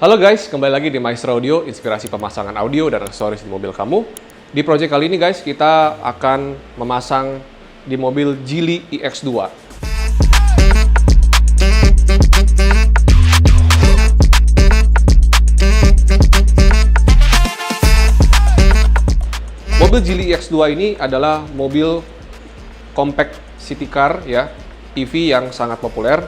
Halo guys, kembali lagi di Maestro Audio, inspirasi pemasangan audio dan aksesoris di mobil kamu. Di project kali ini guys, kita akan memasang di mobil Geely iX2. Mobil Geely iX2 ini adalah mobil compact city car ya, EV yang sangat populer.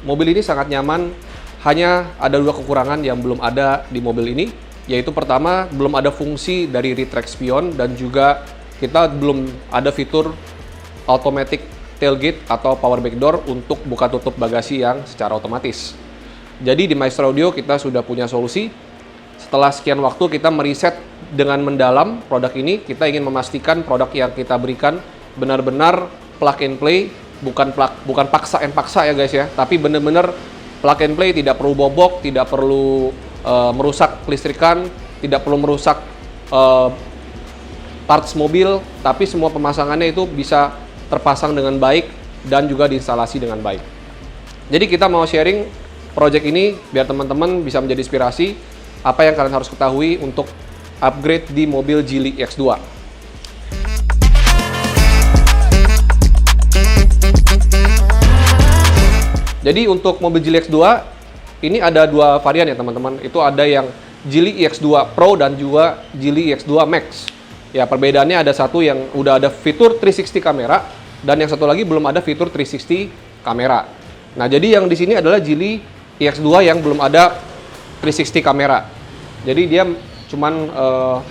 Mobil ini sangat nyaman. Hanya ada dua kekurangan yang belum ada di mobil ini, yaitu pertama, belum ada fungsi dari retract spion dan juga kita belum ada fitur automatic tailgate atau power back door untuk buka tutup bagasi yang secara otomatis. Jadi di Maestro Audio kita sudah punya solusi. Setelah sekian waktu kita meriset dengan mendalam produk ini, kita ingin memastikan produk yang kita berikan benar-benar plug and play, bukan paksa and paksa ya guys ya, tapi benar-benar plug and play, tidak perlu bobok, tidak perlu merusak kelistrikan, tidak perlu merusak parts mobil, tapi semua pemasangannya itu bisa terpasang dengan baik dan juga diinstalasi dengan baik. Jadi kita mau sharing project ini biar teman-teman bisa menjadi inspirasi apa yang kalian harus ketahui untuk upgrade di mobil Geely iX2. Jadi untuk mobil Geely iX2 ini ada dua varian ya teman-teman. Itu ada yang Geely iX2 Pro dan juga Geely iX2 Max. Ya perbedaannya ada satu yang udah ada fitur 360 kamera dan yang satu lagi belum ada fitur 360 kamera. Nah jadi yang di sini adalah Geely iX2 yang belum ada 360 kamera. Jadi dia cuman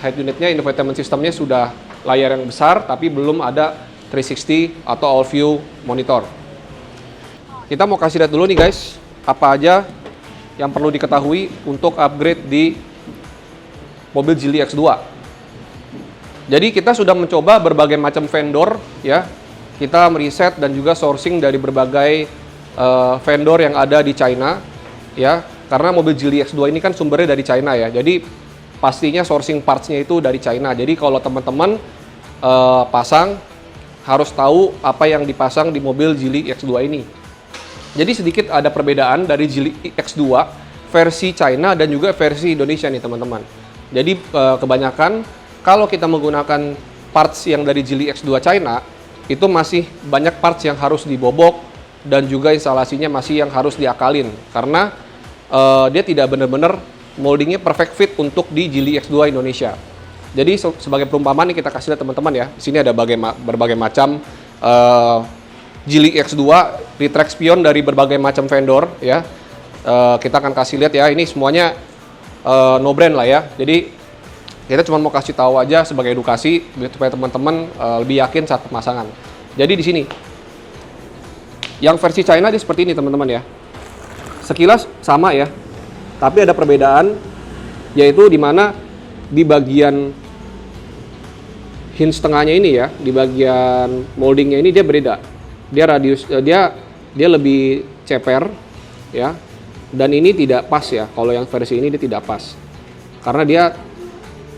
head unitnya, infotainment systemnya sudah layar yang besar tapi belum ada 360 atau all view monitor. Kita mau kasih lihat dulu nih guys, apa aja yang perlu diketahui untuk upgrade di mobil Geely iX2. Jadi kita sudah mencoba berbagai macam vendor ya. Kita meriset dan juga sourcing dari berbagai vendor yang ada di China ya. Karena mobil Geely iX2 ini kan sumbernya dari China ya. Jadi pastinya sourcing parts-nya itu dari China. Jadi kalau teman-teman pasang harus tahu apa yang dipasang di mobil Geely iX2 ini. Jadi sedikit ada perbedaan dari Geely iX2 versi China dan juga versi Indonesia nih teman-teman. Jadi kebanyakan kalau kita menggunakan parts yang dari Geely iX2 China, itu masih banyak parts yang harus dibobok dan juga instalasinya masih yang harus diakalin. Karena dia tidak benar-benar moldingnya perfect fit untuk di Geely iX2 Indonesia. Jadi sebagai perumpamaan nih kita kasih lihat teman-teman ya. Di sini ada berbagai macam Geely iX2 retract spion dari berbagai macam vendor ya. Kita akan kasih lihat ya, ini semuanya no brand lah ya. Jadi kita cuma mau kasih tahu aja sebagai edukasi supaya teman-teman lebih yakin saat pemasangan. Jadi di sini yang versi China dia seperti ini teman-teman ya. Sekilas sama ya. Tapi ada perbedaan yaitu di mana di bagian hinge tengahnya ini ya, di bagian moldingnya ini dia beda. Dia radius dia lebih ceper ya, dan ini tidak pas ya. Kalau yang versi ini dia tidak pas karena dia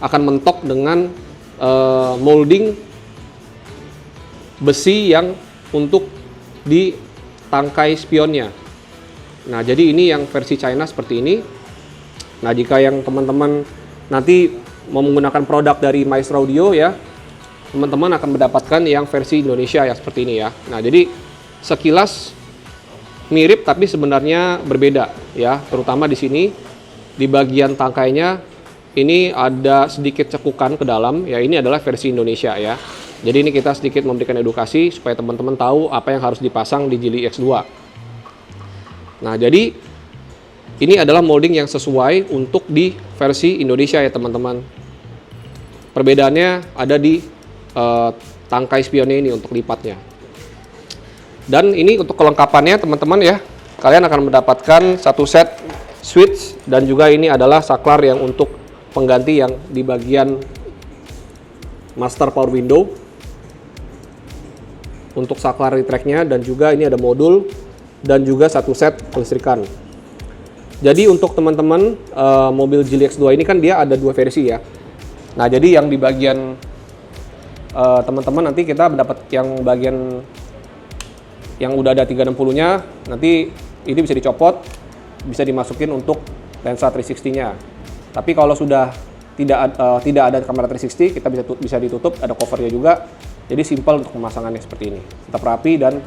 akan mentok dengan molding besi yang untuk di tangkai spionnya. Nah jadi ini yang versi China seperti ini. Nah jika yang teman-teman nanti mau menggunakan produk dari Maestro Audio ya, teman-teman akan mendapatkan yang versi Indonesia ya seperti ini ya. Nah jadi sekilas mirip tapi sebenarnya berbeda ya, terutama di sini di bagian tangkainya ini ada sedikit cekukan ke dalam ya. Ini adalah versi Indonesia ya. Jadi ini kita sedikit memberikan edukasi supaya teman-teman tahu apa yang harus dipasang di Geely iX2. Nah jadi ini adalah molding yang sesuai untuk di versi Indonesia ya teman-teman. Perbedaannya ada di tangkai spionnya ini untuk lipatnya. Dan ini untuk kelengkapannya teman-teman ya, kalian akan mendapatkan satu set switch dan juga ini adalah saklar yang untuk pengganti yang di bagian master power window untuk saklar retract-nya, dan juga ini ada modul dan juga satu set kelistrikan. Jadi untuk teman-teman mobil Geely iX2 ini kan dia ada dua versi ya. Nah jadi yang di bagian teman-teman nanti kita mendapat yang bagian yang udah ada 360-nya, nanti ini bisa dicopot, bisa dimasukin untuk lensa 360-nya. Tapi kalau sudah tidak ada kamera 360, kita bisa ditutup, ada covernya juga. Jadi simpel untuk pemasangannya seperti ini. Tetap rapi dan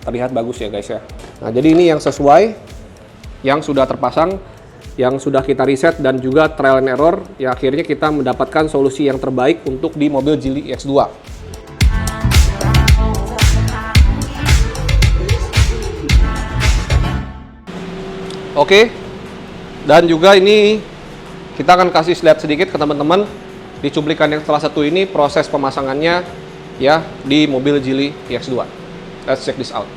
terlihat bagus ya guys ya. Nah, jadi ini yang sesuai, yang sudah terpasang, yang sudah kita riset dan juga trial and error, ya akhirnya kita mendapatkan solusi yang terbaik untuk di mobil Geely X2. Oke, dan juga ini kita akan kasih lihat sedikit ke teman-teman di cuplikan yang setelah satu ini proses pemasangannya ya di mobil Geely X2. Let's check this out.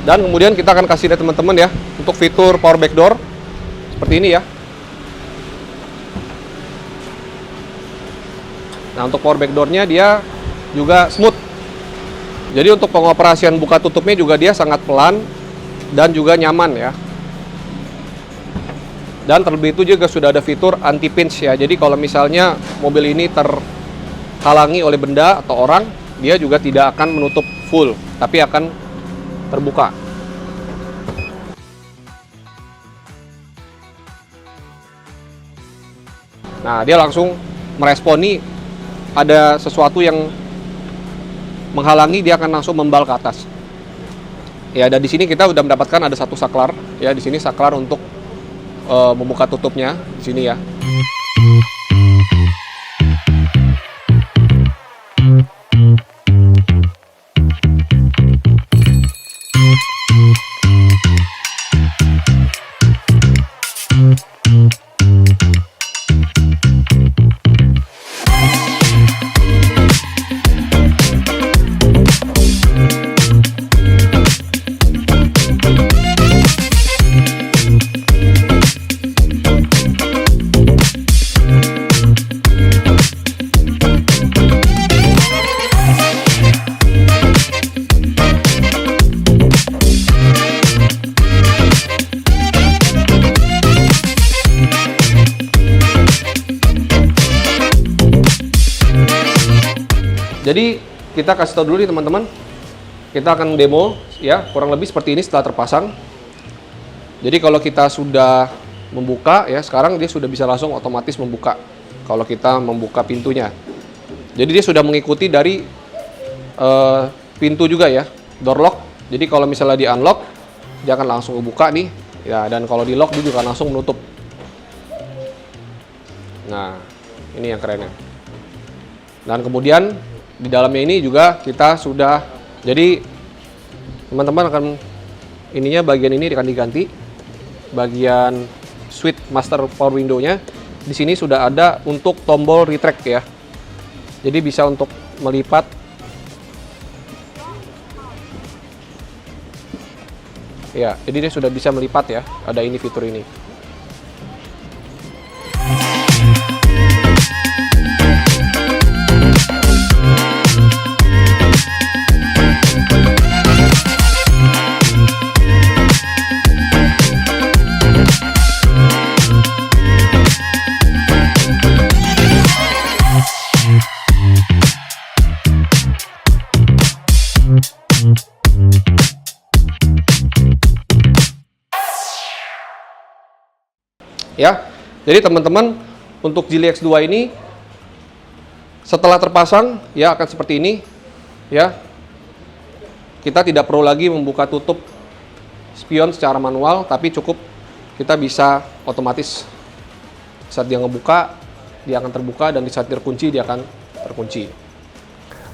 Dan kemudian kita akan kasih lihat teman-teman ya untuk fitur power back door seperti ini ya. Nah, untuk power back door-nya dia juga smooth. Jadi untuk pengoperasian buka tutupnya juga dia sangat pelan dan juga nyaman ya. Dan terlebih itu juga sudah ada fitur anti pinch ya. Jadi kalau misalnya mobil ini terhalangi oleh benda atau orang, dia juga tidak akan menutup full, tapi akan terbuka. Nah, dia langsung meresponi ada sesuatu yang menghalangi, dia akan langsung membal ke atas. Ya, dan di sini kita udah mendapatkan ada satu saklar ya, di sini saklar untuk membuka tutupnya di sini ya. Jadi kita kasih tahu dulu nih teman-teman, kita akan demo ya kurang lebih seperti ini setelah terpasang. Jadi kalau kita sudah membuka ya, sekarang dia sudah bisa langsung otomatis membuka kalau kita membuka pintunya. Jadi dia sudah mengikuti dari pintu juga ya, door lock. Jadi kalau misalnya di unlock, dia akan langsung buka nih ya, dan kalau di lock dia juga langsung menutup. Nah, ini yang kerennya. Dan kemudian di dalamnya ini juga kita sudah, jadi teman-teman akan ininya bagian ini akan diganti, bagian switch master power window-nya di sini sudah ada untuk tombol retract ya, jadi bisa untuk melipat ya, jadi dia sudah bisa melipat ya, ada ini fitur ini. Ya, jadi teman-teman untuk Geely X2 ini setelah terpasang ya akan seperti ini ya. Kita tidak perlu lagi membuka tutup spion secara manual, tapi cukup kita bisa otomatis saat dia ngebuka dia akan terbuka, dan di saat terkunci dia akan terkunci.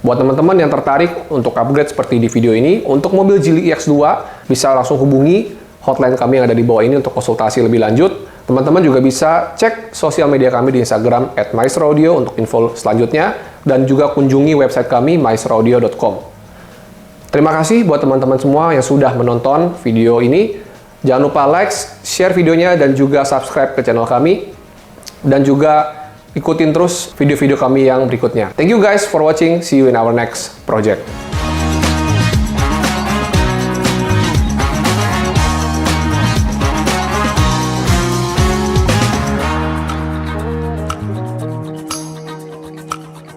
Buat teman-teman yang tertarik untuk upgrade seperti di video ini untuk mobil Geely X2, bisa langsung hubungi hotline kami yang ada di bawah ini untuk konsultasi lebih lanjut. Teman-teman juga bisa cek sosial media kami di Instagram @maestro-audio untuk info selanjutnya, dan juga kunjungi website kami maestro-audio.com. Terima kasih buat teman-teman semua yang sudah menonton video ini. Jangan lupa like, share videonya, dan juga subscribe ke channel kami. Dan juga ikutin terus video-video kami yang berikutnya. Thank you guys for watching. See you in our next project.